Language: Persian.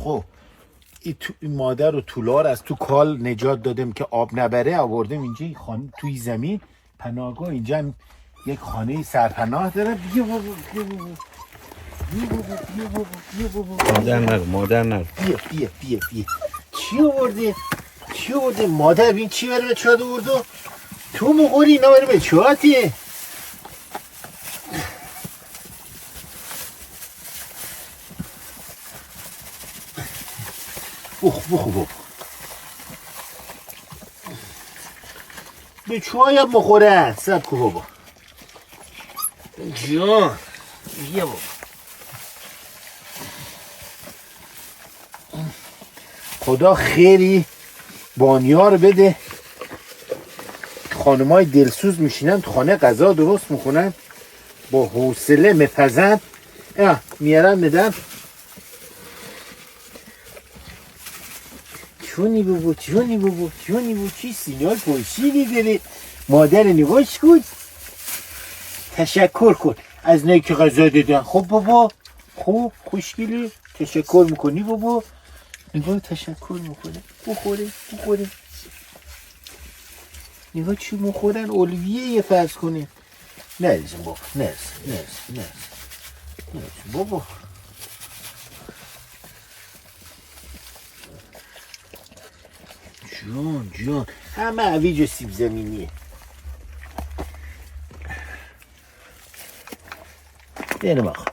خب این مادر و طولار از تو کال نجات دادم که آب نبره، آوردم اینجا این خانه توی زمین پناهگاه. اینجا هم یک خانه سرپناه داره. بیا بابا بیا بابا بیا بابا بیا بابا بیا بابا. مادر نر بیا چی آورده؟ چی آورده؟ مادر بین چی بره به چاد آورده؟ تو مخوری اینا بره به چاته؟ بخو بابا به چای هم بخوره. سب کو بابا جان. بیا بابا خدا خیری بانیار بده. خانمای دلسوز میشینن تو خانه غذا درست میکنن با حوصله مپزن میارن میدن. جونی بابا چی سینال پرشیدی داره. مادر نگاش کن. تشکر کن از نایی که غذا دادن. خب بابا خوب خوشگلی تشکر میکنی بابا. نگاه تشکر میکنه. بخوره نگاه چی مخورن. اولویه یه فرض کنه. نرسیم بابا نرسیم بابا. جون همه عویج و سیب زمینیه. بریم آقا.